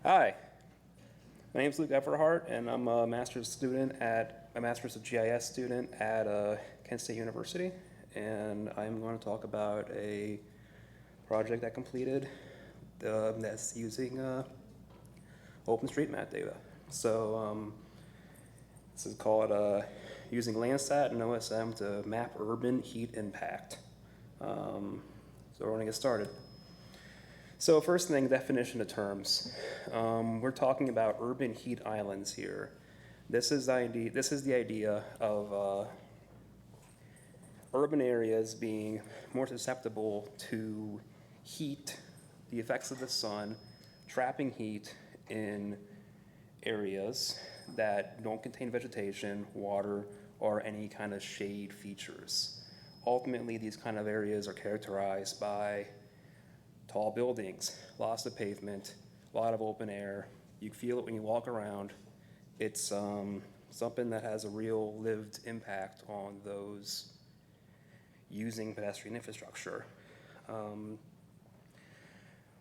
Hi, my name is Luke Everhart, and I'm a master's of GIS student at Kent State University, and I'm going to talk about a project I completed that's using OpenStreetMap data. So this is called using LANDSAT and OSM to map urban heat impact. So we're going to get started. So first thing, definition of terms. We're talking about urban heat islands here. This is the idea of urban areas being more susceptible to heat, the effects of the sun, trapping heat in areas that don't contain vegetation, water, or any kind of shade features. Ultimately, these kind of areas are characterized by tall buildings, lots of pavement, a lot of open air. You feel it when you walk around. It's something that has a real lived impact on those using pedestrian infrastructure. One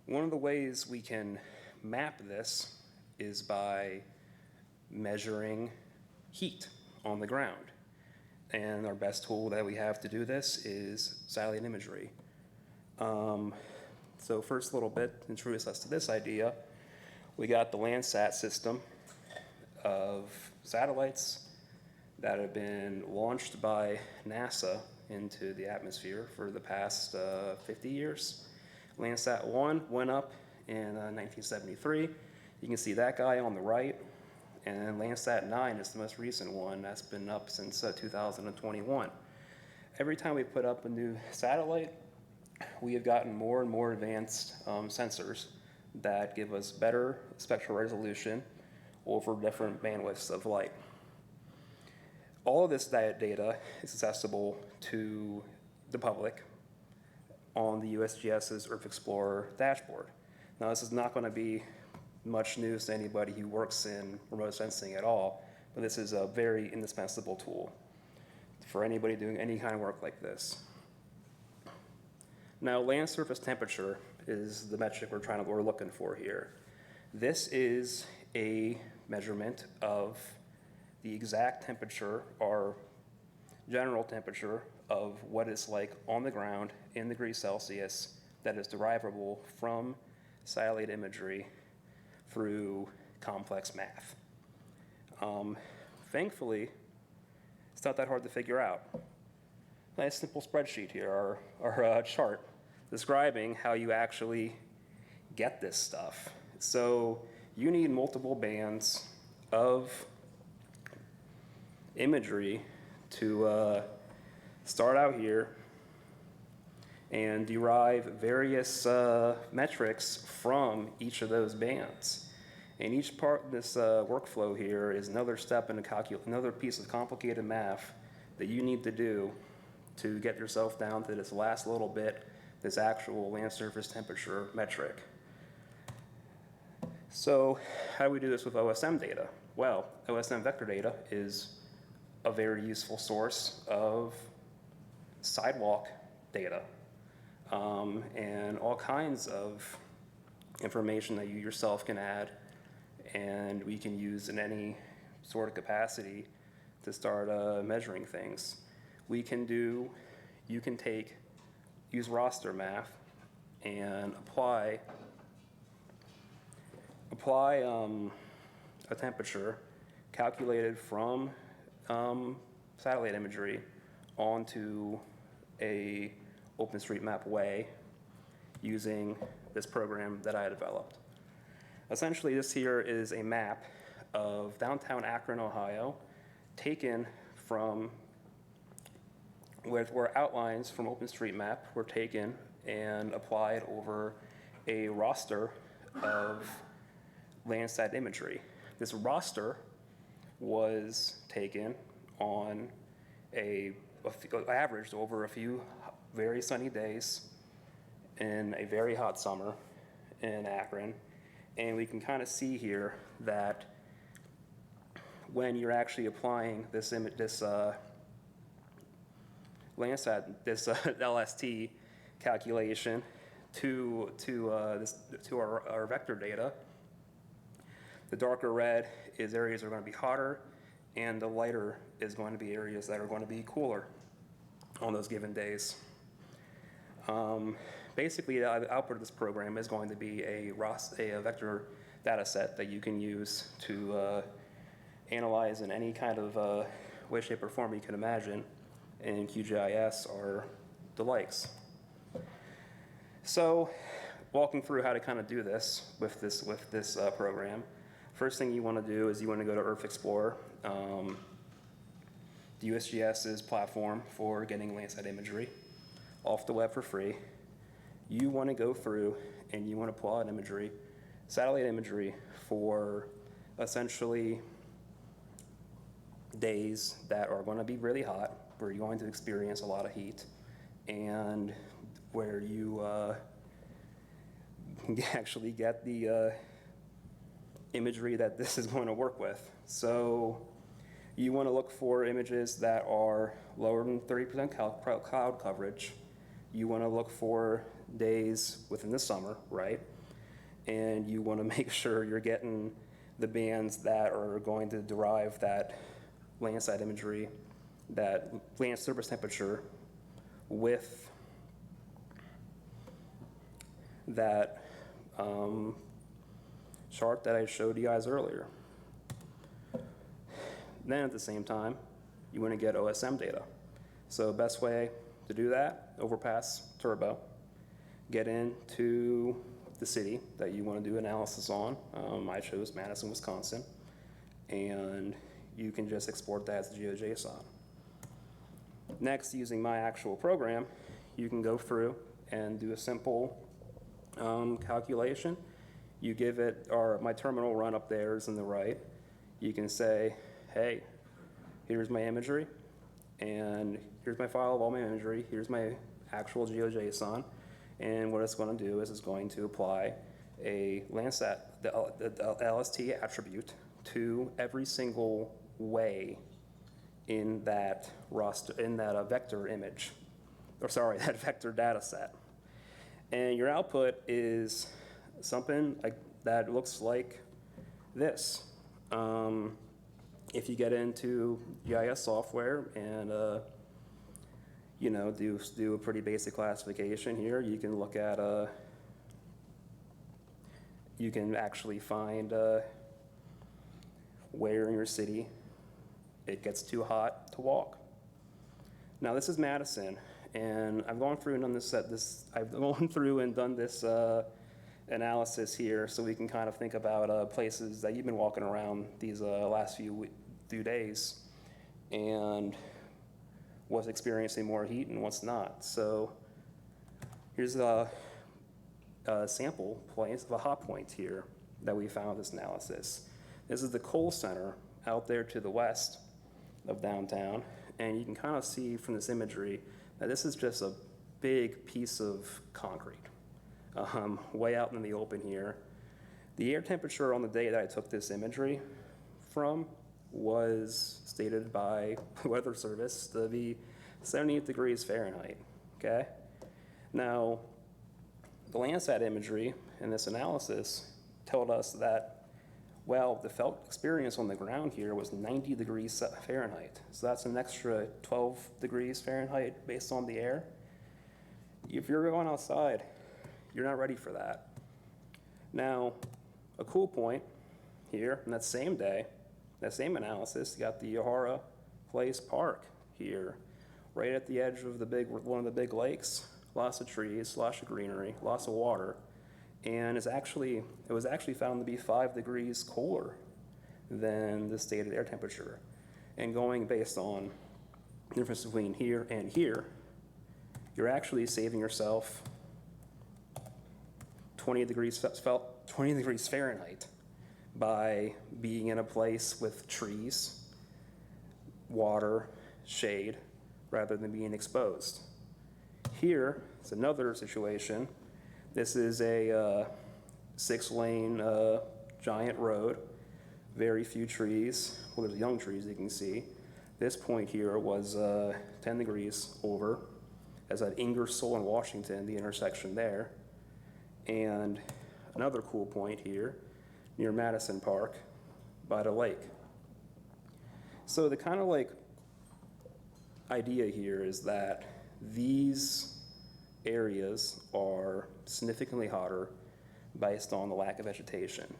of the ways we can map this is by measuring heat on the ground. And our best tool that we have to do this is satellite imagery. So first little bit to introduce us to this idea, we got the LANDSAT system of satellites that have been launched by NASA into the atmosphere for the past 50 years. LANDSAT 1 went up in 1973. You can see that guy on the right, and LANDSAT 9 is the most recent one that's been up since 2021. Every time we put up a new satellite, we have gotten more and more advanced sensors that give us better spectral resolution over different bandwidths of light. All of this data is accessible to the public on the USGS's Earth Explorer dashboard. Now, this is not going to be much news to anybody who works in remote sensing at all, but this is a very indispensable tool for anybody doing any kind of work like this. Now, land surface temperature is the metric we're looking for here. This is a measurement of the exact temperature or general temperature of what it's like on the ground in degrees Celsius that is derivable from satellite imagery through complex math. Thankfully, it's not that hard to figure out. Nice simple spreadsheet here, our chart describing how you actually get this stuff. So you need multiple bands of imagery to start out here and derive various metrics from each of those bands. And each part of this workflow here is another step in another piece of complicated math that you need to do to get yourself down to this last little bit, this actual land surface temperature metric. So how do we do this with OSM data? Well, OSM vector data is a very useful source of sidewalk data and all kinds of information that you yourself can add and we can use in any sort of capacity to start measuring things. You can use roster math and apply a temperature calculated from satellite imagery onto a OpenStreetMap way using this program that I developed. Essentially, this here is a map of downtown Akron, Ohio, taken from where outlines from OpenStreetMap were taken and applied over a roster of LANDSAT imagery. This roster was taken on averaged over a few very sunny days in a very hot summer in Akron. And we can kind of see here that when you're actually applying this LANDSAT, this LST calculation to our vector data, The darker red is areas that are going to be hotter, and the lighter is going to be areas that are going to be cooler on those given days. Basically, the output of this program is going to be a vector data set that you can use to analyze in any kind of way, shape, or form you can imagine, and QGIS are the likes. So, walking through how to kind of do this with this program, first thing you want to do is you want to go to Earth Explorer, the USGS's platform for getting Landsat imagery off the web for free. You want to go through and you want to pull out imagery, satellite imagery for essentially days that are going to be really hot, where you're going to experience a lot of heat, and where you actually get the imagery that this is going to work with. So you want to look for images that are lower than 30% cloud coverage. You want to look for days within the summer, right? And you want to make sure you're getting the bands that are going to derive that Landsat imagery, that land surface temperature, with that chart that I showed you guys earlier. Then at the same time, you want to get OSM data. So best way to do that, Overpass Turbo. Get into the city that you want to do analysis on. I chose Madison, Wisconsin. And you can just export that as GeoJSON. Next, using my actual program, you can go through and do a simple calculation. You give it, or my terminal run up there is in the right. You can say, hey, here's my imagery, and here's my file of all my imagery, here's my actual GeoJSON, and what it's going to do is it's going to apply a Landsat, the LST attribute, to every single way in that vector image, or sorry, that vector data set. And your output is something that looks like this. If you get into GIS software and you know, do a pretty basic classification here, you can look at you can actually find where in your city it gets too hot to walk. Now this is Madison, and I've gone through and done this analysis here, so we can kind of think about places that you've been walking around these last few days, and what's experiencing more heat and what's not. So here's a sample place of a hot point here that we found this analysis. This is the Kohl Center out there to the west of downtown, and you can kind of see from this imagery that this is just a big piece of concrete way out in the open here. The air temperature on the day that I took this imagery from was stated by the Weather Service to be 78 degrees Fahrenheit, okay? Now, the Landsat imagery in this analysis told us that, well, the felt experience on the ground here was 90 degrees Fahrenheit. So that's an extra 12 degrees Fahrenheit based on the air. If you're going outside, you're not ready for that. Now, a cool point here, on that same day, that same analysis, you got the Yahara Place Park here, right at the edge of one of the big lakes. Lots of trees, lots of greenery, lots of water. And it was actually found to be 5 degrees colder than the stated air temperature. And going based on the difference between here and here, you're actually saving yourself 20 degrees Fahrenheit by being in a place with trees, water, shade, rather than being exposed. Here is another situation. This is a 6-lane giant road, very few trees. Well, there's young trees you can see. This point here was 10 degrees over, as at Ingersoll and Washington, the intersection there. And another cool point here, near Madison Park by the lake. So the kind of like idea here is that these areas are significantly hotter based on the lack of vegetation.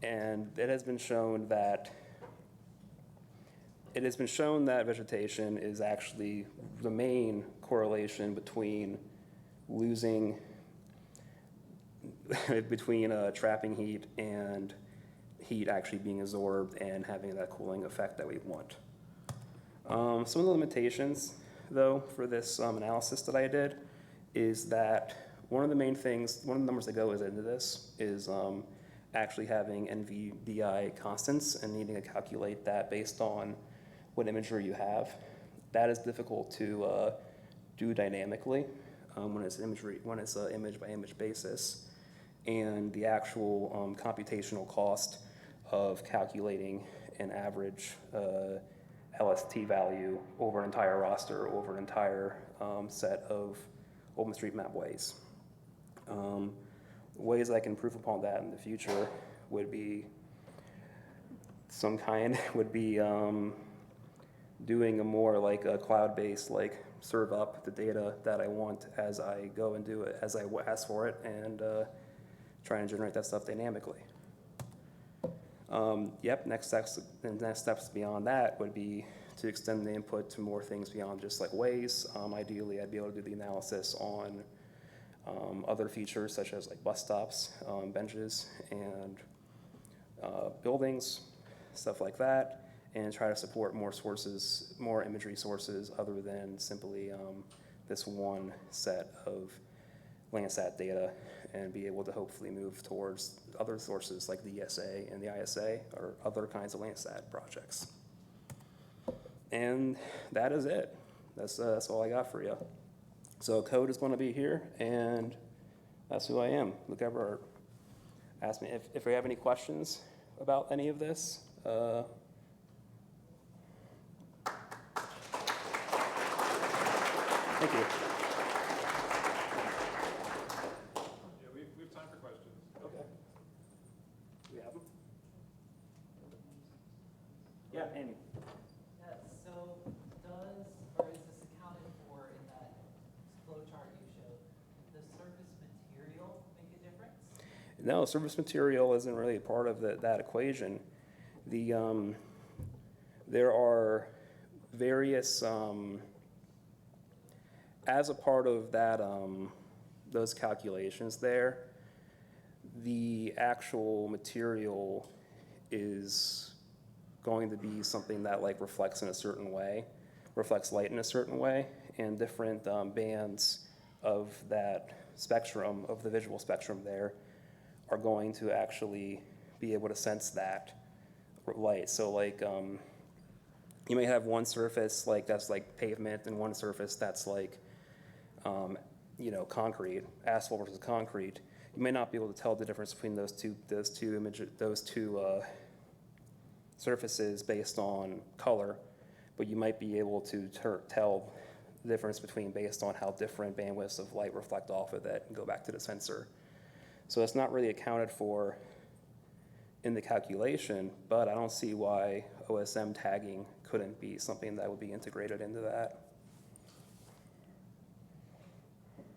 And it has been shown that vegetation is actually the main correlation between losing, trapping heat and heat actually being absorbed and having that cooling effect that we want. Some of the limitations, though, for this analysis that I did is that one of the numbers that goes into this is actually having NVDI constants and needing to calculate that based on what imagery you have. That is difficult to do dynamically when it's image by image basis. And the actual computational cost of calculating an average LST value over an entire roster, over an entire set of OpenStreetMap ways. Ways I can improve upon that in the future would be doing a more like a cloud-based, like serve up the data that I want as I go and do it, as I ask for it, and try and generate that stuff dynamically. Next steps beyond that would be to extend the input to more things beyond just like ways. Ideally, I'd be able to do the analysis on other features such as like bus stops, benches, and buildings, stuff like that, and try to support more sources, more imagery sources other than simply this one set of LANDSAT data, and be able to hopefully move towards other sources like the ESA and the ISA or other kinds of LANDSAT projects. And that is it. That's all I got for you. So code is going to be here, and that's who I am. Luke Everhart. Ask me if you have any questions about any of this. Thank you. Yeah, we have time for questions. Okay. Do we have them? Yeah, Amy. So is this accounted for in that flow chart you showed? The surface material make a difference? No, surface material isn't really a part of that equation. There are various, as a part of that, those calculations there, the actual material is going to be something that like reflects in a certain way, reflects light in a certain way, and different bands of that spectrum, of the visual spectrum there, are going to actually be able to sense that light. So like you may have one surface like that's like pavement, and one surface that's like concrete, asphalt versus concrete. You may not be able to tell the difference between those two surfaces based on color, but you might be able to tell the difference based on how different bandwidths of light reflect off of it and go back to the sensor. So it's not really accounted for in the calculation, but I don't see why OSM tagging couldn't be something that would be integrated into that.